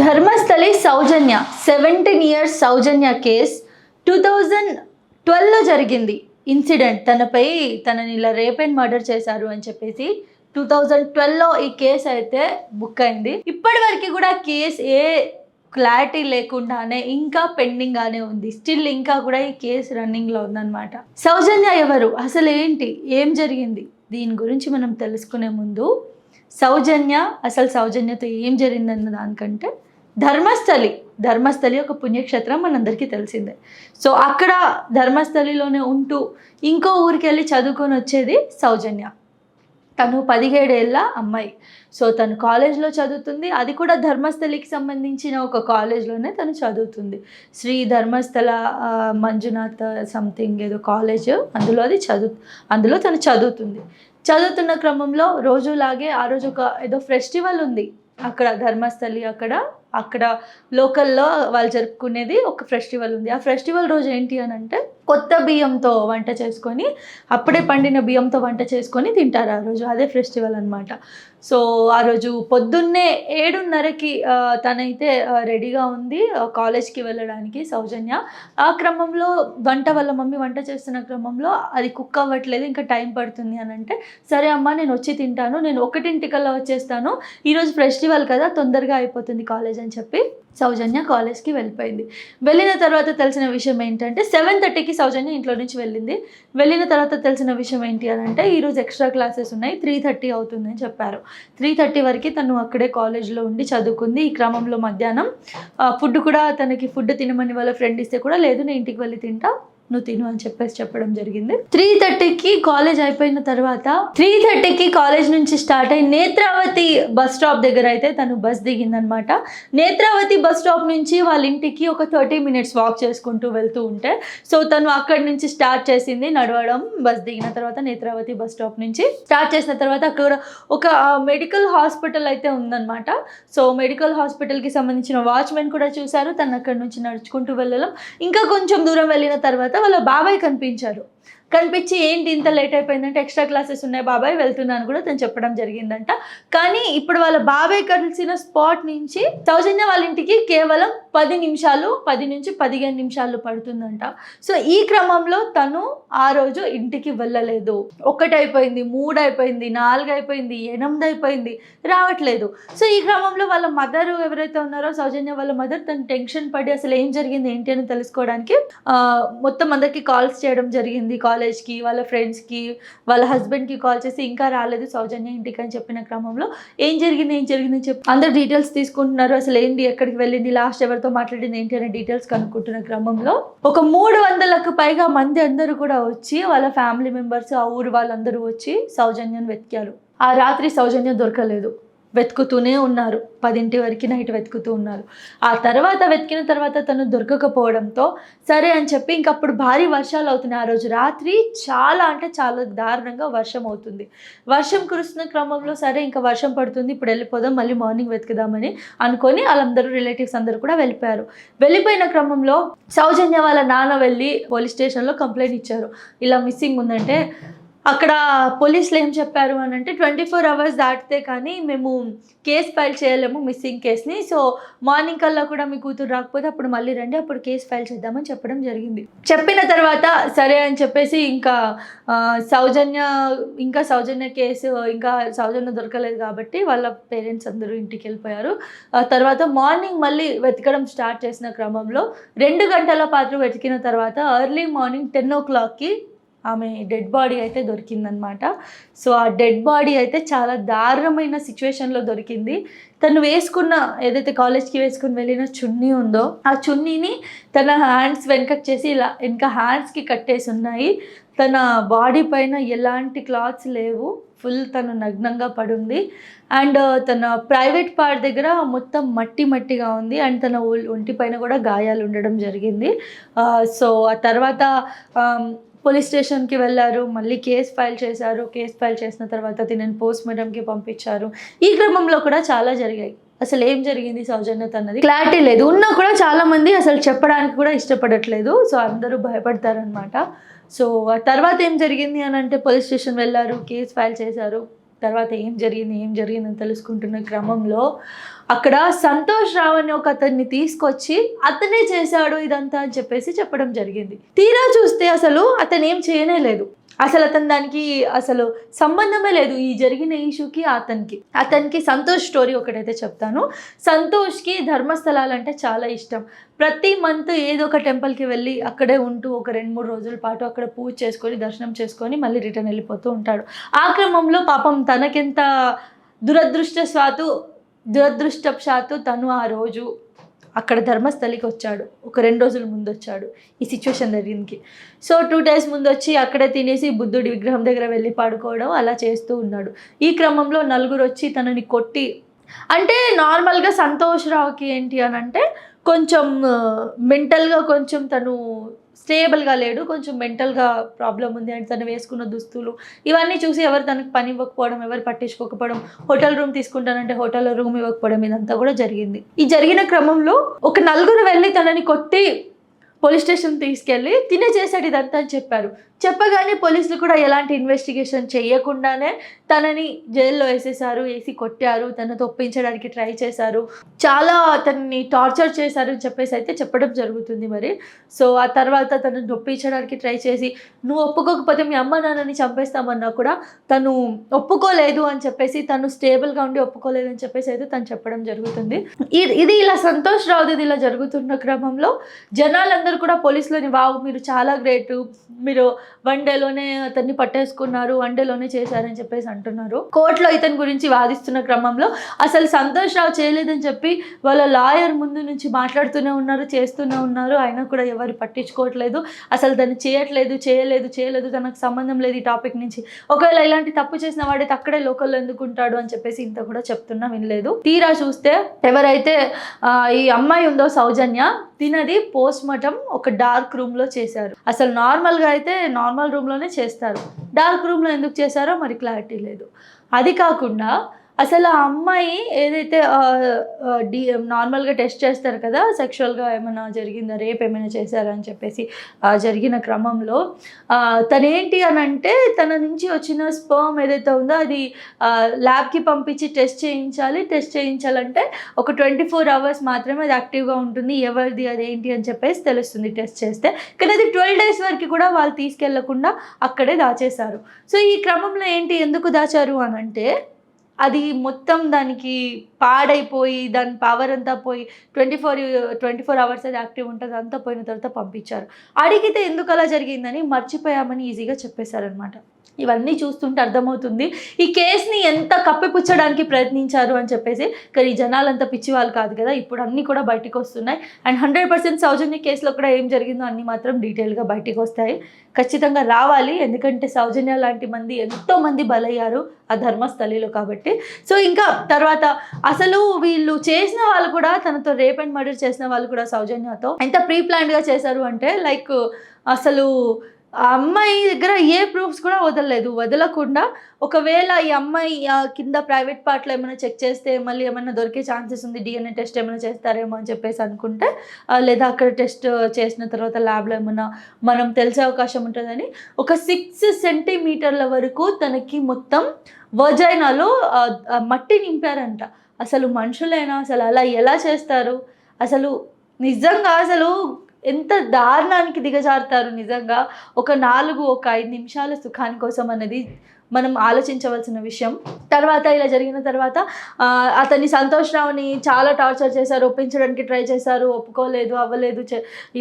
ధర్మస్థలి సౌజన్య 17 years సౌజన్య case 2012లో జరిగింది incident. తనని ఇలా రేప్ అండ్ మర్డర్ చేశారు అని చెప్పేసి 2012లో ఈ కేసు అయితే బుక్ అయింది. ఇప్పటి వరకు కూడా కేసు ఏ క్లారిటీ లేకుండానే ఇంకా పెండింగ్ గానే ఉంది. స్టిల్ ఇంకా కూడా ఈ కేసు రన్నింగ్ లో ఉందన్నమాట. సౌజన్య ఎవరు, అసలు ఏంటి, ఏం జరిగింది, దీని గురించి మనం తెలుసుకునే ముందు సౌజన్యతో ఏం జరిగిందన్న దానికంటే ధర్మస్థలి ఒక పుణ్యక్షేత్రం మనందరికీ తెలిసిందే. సో అక్కడ ధర్మస్థలిలోనే ఉంటూ ఇంకో ఊరికి వెళ్ళి చదువుకొని వచ్చేది సౌజన్య. తను 17 ఏళ్ళ అమ్మాయి. సో తను కాలేజ్లో చదువుతుంది, అది కూడా ధర్మస్థలికి సంబంధించిన ఒక కాలేజ్లోనే తను చదువుతుంది. శ్రీ ధర్మస్థల మంజునాథ్ సంథింగ్ ఏదో కాలేజ్, అందులో తను చదువుతుంది. చదువుతున్న క్రమంలో రోజులాగే ఆ రోజు ఏదో ఫెస్టివల్ ఉంది అక్కడ ధర్మస్థలి, అక్కడ లోకల్లో వాళ్ళు జరుపుకునేది ఒక ఫెస్టివల్ ఉంది. ఆ ఫెస్టివల్ రోజు ఏంటి అని అంటే కొత్త బియ్యంతో వంట చేసుకొని, అప్పుడే పండిన బియ్యంతో వంట చేసుకొని తింటారు ఆ రోజు. అదే ఫెస్టివల్ అనమాట. సో ఆ రోజు పొద్దున్నే 7:30కి తనైతే రెడీగా ఉంది కాలేజ్కి వెళ్ళడానికి సౌజన్య. ఆ క్రమంలో వాళ్ళ మమ్మీ వంట చేస్తున్న క్రమంలో అది కుక్ అవ్వట్లేదు, ఇంకా టైం పడుతుంది అని అంటే, సరే అమ్మ నేను వచ్చి తింటాను, నేను 1:00కల్లా వచ్చేస్తాను, ఈరోజు ఫెస్టివల్ కదా తొందరగా అయిపోతుంది కాలేజ్ అని చెప్పి సౌజన్య కాలేజ్కి వెళ్ళిపోయింది. వెళ్ళిన తర్వాత తెలిసిన విషయం ఏంటంటే 7:30కి సౌజన్య ఇంట్లో నుంచి వెళ్ళిన తర్వాత తెలిసిన విషయం ఏంటి అని అంటే, ఈరోజు ఎక్స్ట్రా క్లాసెస్ ఉన్నాయి, 3:30 అవుతుందని చెప్పారు. 3:30 వరకు తను అక్కడే కాలేజ్లో ఉండి చదువుకుంది. ఈ క్రమంలో మధ్యాహ్నం ఫుడ్ కూడా తనకి ఫుడ్ తినమని వాళ్ళ ఫ్రెండ్ ఇస్తే కూడా, లేదు నేను ఇంటికి వెళ్ళి తింటా, నువ్వు తిను అని చెప్పడం జరిగింది. 3:30కి కాలేజ్ అయిపోయిన తర్వాత 3:30కి కాలేజ్ నుంచి స్టార్ట్ అయ్యి నేత్రావతి బస్ స్టాప్ దగ్గర అయితే తను బస్ దిగిందనమాట. నేత్రావతి బస్ స్టాప్ నుంచి వాళ్ళ ఇంటికి ఒక 30 minutes వాక్ చేసుకుంటూ వెళ్తూ ఉంటే, సో తను అక్కడి నుంచి స్టార్ట్ చేసింది నడవడం. బస్ దిగిన తర్వాత నేత్రావతి బస్ స్టాప్ నుంచి స్టార్ట్ చేసిన తర్వాత అక్కడ ఒక మెడికల్ హాస్పిటల్ అయితే ఉందన్నమాట. సో మెడికల్ హాస్పిటల్కి సంబంధించిన వాచ్మెన్ కూడా చూశారు తను అక్కడి నుంచి నడుచుకుంటూ వెళ్ళడం. ఇంకా కొంచెం దూరం వెళ్ళిన తర్వాత వాళ్ళ బాబాయ్ కనిపించి ఏంటి ఇంత లేట్ అయిపోయిందంటే, ఎక్స్ట్రా క్లాసెస్ ఉన్నాయి బాబాయ్ వెళ్తున్నాను కూడా తను చెప్పడం జరిగిందంట. కానీ ఇప్పుడు వాళ్ళ బాబాయ్ కలిసిన స్పాట్ నుంచి సౌజన్య వాళ్ళ ఇంటికి కేవలం 10 నుంచి 15 నిమిషాలు పడుతుందంట. సో ఈ క్రమంలో తను ఆ రోజు ఇంటికి వెళ్ళలేదు. 1 అయిపోయింది, 3 అయిపోయింది, 4 అయిపోయింది, 8 అయిపోయింది, రావట్లేదు. సో ఈ క్రమంలో వాళ్ళ మదర్ ఎవరైతే ఉన్నారో సౌజన్య వాళ్ళ మదర్, తను టెన్షన్ పడి అసలు ఏం జరిగింది ఏంటి అని తెలుసుకోవడానికి మొత్తం అందరికి కాల్స్ చేయడం జరిగింది. కాలేజ్కి, వాళ్ళ ఫ్రెండ్స్కి, వాళ్ళ హస్బెండ్కి కాల్ చేసి ఇంకా రాలేదు సౌజన్య ఇంటికి అని చెప్పిన క్రమంలో ఏం జరిగింది చెప్పి అందరు డీటెయిల్స్ తీసుకుంటున్నారు. అసలు ఏంటి, ఎక్కడికి వెళ్ళింది, లాస్ట్ ఎవరితో మాట్లాడింది ఏంటి అనే డీటెయిల్స్ కనుక్కుంటున్న క్రమంలో ఒక 300లకు పైగా మంది అందరూ కూడా వచ్చి, వాళ్ళ ఫ్యామిలీ మెంబర్స్, ఆ ఊరు వాళ్ళందరూ వచ్చి సౌజన్యను వెతికారు. ఆ రాత్రి సౌజన్య దొరకలేదు. వెతుకుతూనే ఉన్నారు, 10 వరకు నైట్ వెతుకుతూ ఉన్నారు. ఆ తర్వాత వెతికిన తర్వాత తను దొరకకపోవడంతో సరే అని చెప్పి ఇంకప్పుడు భారీ వర్షాలు అవుతున్నాయి. ఆ రోజు రాత్రి చాలా దారుణంగా వర్షం అవుతుంది. వర్షం కురుస్తున్న క్రమంలో సరే ఇంకా వర్షం పడుతుంది, ఇప్పుడు వెళ్ళిపోదాం, మళ్ళీ మార్నింగ్ వెతుకుదామని అనుకొని వాళ్ళందరూ రిలేటివ్స్ అందరూ కూడా వెళ్ళిపోయారు. వెళ్ళిపోయిన క్రమంలో సౌజన్య వాళ్ళ నాన్న వెళ్ళి పోలీస్ స్టేషన్లో కంప్లైంట్ ఇచ్చారు, ఇలా మిస్సింగ్ ఉందంటే. అక్కడ పోలీసులు ఏం చెప్పారు అని అంటే, 24 hours దాటితే కానీ మేము కేసు ఫైల్ చేయలేము మిస్సింగ్ కేసుని, సో మార్నింగ్ కల్లా కూడా మీ కూతురు రాకపోతే అప్పుడు మళ్ళీ రండి, అప్పుడు కేసు ఫైల్ చేద్దామని చెప్పడం జరిగింది. చెప్పిన తర్వాత సరే అని చెప్పేసి ఇంకా సౌజన్య కేసు ఇంకా సౌజన్య దొరకలేదు కాబట్టి వాళ్ళ పేరెంట్స్ అందరూ ఇంటికి వెళ్ళిపోయారు. తర్వాత మార్నింగ్ మళ్ళీ వెతకడం స్టార్ట్ చేసిన క్రమంలో 2 గంటల పాటు వెతికిన తర్వాత ఎర్లీ మార్నింగ్ 10 o'clockకి ఆమె డెడ్ బాడీ అయితే దొరికిందనమాట. సో ఆ డెడ్ బాడీ అయితే చాలా దారుణమైన సిచ్యువేషన్లో దొరికింది. తను ఏదైతే కాలేజ్కి వేసుకుని వెళ్ళిన చున్నీ ఉందో, ఆ చున్నీని తన హ్యాండ్స్ వెనకకు చేసి ఇలా వెనక హ్యాండ్స్కి కట్టేసి ఉన్నాయి. తన బాడీ పైన ఎలాంటి క్లాత్స్ లేవు, ఫుల్ తను నగ్నంగా పడుంది. అండ్ తన ప్రైవేట్ పార్ట్ దగ్గర మొత్తం మట్టిగా ఉంది. అండ్ తన ఒంటి పైన కూడా గాయాలు ఉండడం జరిగింది. సో ఆ తర్వాత పోలీస్ స్టేషన్కి వెళ్ళారు, మళ్ళీ కేసు ఫైల్ చేశారు. కేసు ఫైల్ చేసిన తర్వాత తినని పోస్ట్మార్టంకి పంపించారు. ఈ క్రమంలో కూడా చాలా జరిగాయి. అసలు ఏం జరిగింది సౌజన్య అన్నది క్లారిటీ లేదు. ఉన్నా కూడా చాలామంది అసలు చెప్పడానికి కూడా ఇష్టపడట్లేదు. సో అందరూ భయపడతారనమాట. సో ఆ తర్వాత ఏం జరిగింది అని అంటే, పోలీస్ స్టేషన్ వెళ్ళారు, కేసు ఫైల్ చేశారు. తర్వాత ఏం జరిగిందని తెలుసుకుంటున్న క్రమంలో అక్కడ సంతోష్ రావు అనే ఒక అతన్ని తీసుకొచ్చి అతనే చేశాడు ఇదంతా అని చెప్పేసి చెప్పడం జరిగింది. తీరా చూస్తే అసలు అతను ఏం చేయనే లేదు. అసలు అతను దానికి అసలు సంబంధమే లేదు ఈ జరిగిన ఇష్యూకి అతనికి సంతోష్ స్టోరీ ఒకటైతే చెప్తాను. సంతోష్కి ధర్మస్థలాలు అంటే చాలా ఇష్టం. ప్రతి మంత్ ఏదో ఒక టెంపుల్కి వెళ్ళి అక్కడే ఉంటూ ఒక 2-3 రోజుల పాటు అక్కడ పూజ చేసుకొని దర్శనం చేసుకొని మళ్ళీ రిటర్న్ వెళ్ళిపోతూ ఉంటాడు. ఆ క్రమంలో పాపం తనకెంత దురదృష్టవశాత్తు తను ఆ రోజు అక్కడ ధర్మస్థలికి వచ్చాడు. ఒక 2 రోజుల ముందు వచ్చాడు ఈ సిచ్యువేషన్ జరిగింది. సో 2 days ముందు వచ్చి అక్కడే తినేసి బుద్ధుడి విగ్రహం దగ్గర వెళ్ళి పడుకోవడం అలా చేస్తూ ఉన్నాడు. ఈ క్రమంలో నలుగురు వచ్చి తనని కొట్టి, అంటే నార్మల్గా సంతోష్ రావుకి ఏంటి అని అంటే కొంచెం మెంటల్గా కొంచెం తను స్టేబుల్గా లేడు, కొంచెం మెంటల్గా ప్రాబ్లం ఉంది. అండ్ తను వేసుకున్న దుస్తులు ఇవన్నీ చూసి ఎవరు తనకు పని ఇవ్వకపోవడం, ఎవరు పట్టించుకోకపోవడం, హోటల్ రూమ్ తీసుకుంటానంటే హోటల్లో రూమ్ ఇవ్వకపోవడం, ఇదంతా కూడా జరిగింది. ఈ జరిగిన క్రమంలో ఒక నలుగురు వెళ్ళి తనని కొట్టి పోలీస్ స్టేషన్ తీసుకెళ్ళి తినే చేశాడు ఇదంతా అని చెప్పారు. చెప్పగానే పోలీసులు కూడా ఎలాంటి ఇన్వెస్టిగేషన్ చేయకుండానే తనని జైల్లో వేసి కొట్టారు, తనతో ఒప్పించడానికి ట్రై చేశారు, చాలా అతన్ని టార్చర్ చేశారు అని చెప్పేసి అయితే చెప్పడం జరుగుతుంది. మరి సో ఆ తర్వాత తనని ఒప్పించడానికి ట్రై చేసి నువ్వు ఒప్పుకోకపోతే మీ అమ్మ నాన్నని చంపేస్తామన్నా కూడా తను ఒప్పుకోలేదు అని చెప్పేసి, తను స్టేబుల్గా ఉండి ఒప్పుకోలేదు అని చెప్పేసి అయితే తను చెప్పడం జరుగుతుంది. ఇది ఇలా సంతోష్ రావుది ఇలా జరుగుతున్న క్రమంలో జనాలందరూ కూడా పోలీసులని వావ్ మీరు చాలా గ్రేట్, మీరు 1 dayలోనే అతన్ని పట్టేసుకున్నారు, 1 dayలోనే చేశారని చెప్పేసి అంటున్నారు. కోర్టులో ఇతని గురించి వాదిస్తున్న క్రమంలో అసలు సంతోష్ రావు చేయలేదని చెప్పి వాళ్ళ లాయర్ ముందు నుంచి మాట్లాడుతూనే ఉన్నారు, చేస్తూనే ఉన్నారు. అయినా కూడా ఎవరు పట్టించుకోవట్లేదు. అసలు తను చేయలేదు, తనకు సంబంధం లేదు ఈ టాపిక్ నుంచి. ఒకవేళ ఇలాంటి తప్పు చేసిన వాడైతే అక్కడే లోకల్లో ఎందుకుంటాడు అని చెప్పేసి ఇంత కూడా చెప్తున్నా వినలేదు. తీరా చూస్తే ఎవరైతే ఈ అమ్మాయి ఉందో సౌజన్య, తినది పోస్ట్ మార్టం ఒక డార్క్ రూమ్లో చేశారు. అసలు నార్మల్గా అయితే నార్మల్ రూమ్లోనే చేస్తారు, డార్క్ రూమ్లో ఎందుకు చేశారో మరి క్లారిటీ లేదు. అది కాకుండా అసలు ఆ అమ్మాయి ఏదైతే నార్మల్గా టెస్ట్ చేస్తారు కదా, సెక్షువల్గా ఏమైనా జరిగిందా, రేప్ ఏమైనా చేశారా అని చెప్పేసి జరిగిన క్రమంలో తనేంటి అని అంటే తన నుంచి వచ్చిన స్పర్మ్ ఏదైతే ఉందో అది ల్యాబ్కి పంపించి టెస్ట్ చేయించాలంటే ఒక 24 hours మాత్రమే అది యాక్టివ్గా ఉంటుంది, ఎవరిది అదేంటి అని చెప్పేసి తెలుస్తుంది టెస్ట్ చేస్తే. కానీ అది 12 days వరకు కూడా వాళ్ళు తీసుకెళ్లకుండా అక్కడే దాచేశారు. సో ఈ క్రమంలో ఎందుకు దాచారు అని అంటే అది మొత్తం దానికి పాడైపోయి దాని పవర్ అంతా పోయి 24 hours అది యాక్టివ్ ఉంటుంది, అంతా పోయిన తర్వాత పంపించారు. అడిగితే ఎందుకు అలా జరిగిందని మర్చిపోయామని ఈజీగా చెప్పేశారనమాట. ఇవన్నీ చూస్తుంటే అర్థమవుతుంది ఈ కేసుని ఎంత కప్పిపుచ్చడానికి ప్రయత్నించారు అని చెప్పేసి. కానీ జనాలంతా పిచ్చి వాళ్ళు కాదు కదా, ఇప్పుడు అన్నీ కూడా బయటకు వస్తున్నాయి. అండ్ 100% సౌజన్య కేసులో కూడా ఏం జరిగిందో అన్నీ మాత్రం డీటెయిల్గా బయటకు వస్తాయి. ఖచ్చితంగా రావాలి, ఎందుకంటే సౌజన్య లాంటి ఎంతోమంది బలయ్యారు ఆ ధర్మస్థలిలో కాబట్టి. సో ఇంకా తర్వాత అసలు వీళ్ళు చేసిన వాళ్ళు కూడా తనతో రేప్ అండ్ మర్డర్ చేసిన వాళ్ళు కూడా సౌజన్యతో ఎంత ప్రీ ప్లాన్డ్గా చేశారు అంటే లైక్ అసలు ఆ అమ్మాయి దగ్గర ఏ ప్రూఫ్స్ కూడా వదలకుండా ఒకవేళ ఈ అమ్మాయి కింద ప్రైవేట్ పార్ట్లో ఏమైనా చెక్ చేస్తే మళ్ళీ ఏమైనా దొరికే ఛాన్సెస్ ఉంది, DNA టెస్ట్ ఏమైనా చేస్తారేమో అని చెప్పేసి అనుకుంటే, లేదా అక్కడ టెస్ట్ చేసిన తర్వాత ల్యాబ్లో ఏమైనా మనం తెలిసే అవకాశం ఉంటుందని ఒక 6 centimeters వరకు తనకి మొత్తం వజైనాలో మట్టి నింపారంట. అసలు మనుషులైనా అసలు అలా ఎలా చేస్తారు? అసలు నిజంగా అసలు ఎంత దారుణానికి దిగజారుతారు నిజంగా. ఒక 5 నిమిషాల సుఖాని కోసం అనేది మనం ఆలోచించవలసిన విషయం. తర్వాత ఇలా జరిగిన తర్వాత అతన్ని సంతోష్ రావుని చాలా టార్చర్ చేశారు, ఒప్పించడానికి ట్రై చేశారు, ఒప్పుకోలేదు, అవ్వలేదు,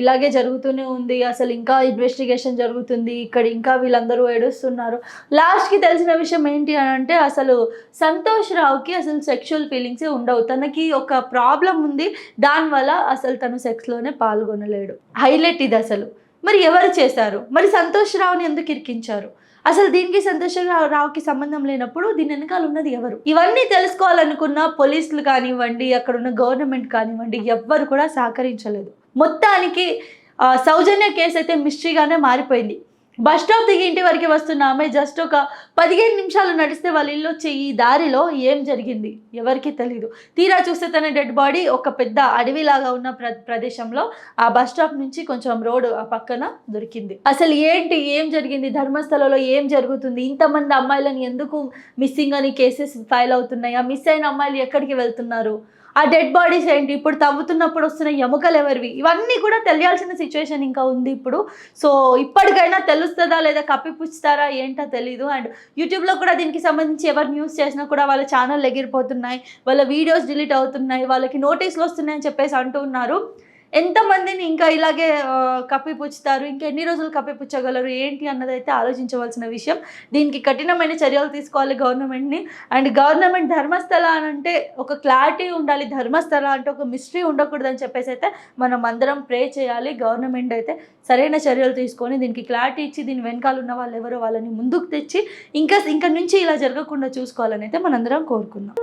ఇలాగే jరుగుతూనే ఉంది. అసలు ఇంకా ఇన్వెస్టిగేషన్ జరుగుతుంది, ఇక్కడ ఇంకా వీళ్ళందరూ ఏడుస్తున్నారు. లాస్ట్కి తెలిసిన విషయం ఏంటి అని అంటే అసలు సంతోష్ రావుకి అసలు సెక్షువల్ ఫీలింగ్సే ఉండవు, తనకి ఒక ప్రాబ్లం ఉంది, దానివల్ల అసలు తను సెక్స్లోనే పాల్గొనలేడు. హైలైట్ ఇది అసలు. మరి ఎవరు చేశారు? మరి సంతోష్ రావుని ఎందుకు ఇరికించారు? అసలు దీనికి సంతోష్ రావుకి సంబంధం లేనప్పుడు దీని వెనకాల ఉన్నది ఎవరు? ఇవన్నీ తెలుసుకోవాలనుకున్న పోలీసులు కానివ్వండి, అక్కడ ఉన్న గవర్నమెంట్ కానివ్వండి, ఎవ్వరు కూడా సహకరించలేదు. మొత్తానికి సౌజన్య కేసు అయితే మిస్టరీగానే మారిపోయింది. బస్ స్టాప్ దిగి ఇంటి వరకు వస్తున్న ఆమె జస్ట్ ఒక 15 నిమిషాలు నడిస్తే వాళ్ళ ఇల్లు వచ్చే ఈ దారిలో ఏం జరిగింది ఎవరికి తెలియదు. తీరా చూస్తే తన డెడ్ బాడీ ఒక పెద్ద అడవిలాగా ఉన్న ప్రదేశంలో ఆ బస్ స్టాప్ నుంచి కొంచెం రోడ్ ఆ పక్కన దొరికింది. అసలు ఏంటి, ఏం జరిగింది, ధర్మస్థలలో ఏం జరుగుతుంది, ఇంతమంది అమ్మాయిలను ఎందుకు మిస్సింగ్ అని కేసెస్ ఫైల్ అవుతున్నాయి, ఆ మిస్ అయిన అమ్మాయిలు ఎక్కడికి వెళ్తున్నారు, ఆ డెడ్ బాడీస్ ఏంటి, ఇప్పుడు తవ్వుతున్నప్పుడు వస్తున్న ఎముకలు ఎవరివి, ఇవన్నీ కూడా తెలియాల్సిన సిచ్యువేషన్ ఇంకా ఉంది ఇప్పుడు. సో ఇప్పటికైనా తెలుస్తుందా లేదా కప్పిపుచ్చుతారా ఏంటో తెలీదు. అండ్ యూట్యూబ్లో కూడా దీనికి సంబంధించి ఎవరు న్యూస్ చేసినా కూడా వాళ్ళ ఛానల్ ఎగిరిపోతున్నాయి, వాళ్ళ వీడియోస్ డిలీట్ అవుతున్నాయి, వాళ్ళకి నోటీసులు వస్తున్నాయని చెప్పేసి అంటూ ఉన్నారు. ఎంతమందిని ఇంకా ఇలాగే కప్పిపుచ్చుతారు, ఇంకెన్ని రోజులు కప్పిపుచ్చగలరు ఏంటి అన్నదైతే ఆలోచించవలసిన విషయం. దీనికి కఠినమైన చర్యలు తీసుకోవాలి గవర్నమెంట్ని. అండ్ గవర్నమెంట్ ధర్మస్థల అని అంటే ఒక క్లారిటీ ఉండాలి, ధర్మస్థల అంటే ఒక మిస్టరీ ఉండకూడదని చెప్పేసి అయితే మనం అందరం ప్రే చేయాలి. గవర్నమెంట్ అయితే సరైన చర్యలు తీసుకొని దీనికి క్లారిటీ ఇచ్చి దీని వెనకాల ఉన్న వాళ్ళు ఎవరో వాళ్ళని ముందుకు తెచ్చి ఇంకా నుంచి ఇలా జరగకుండా చూసుకోవాలని అయితే మనందరం కోరుకుందాం.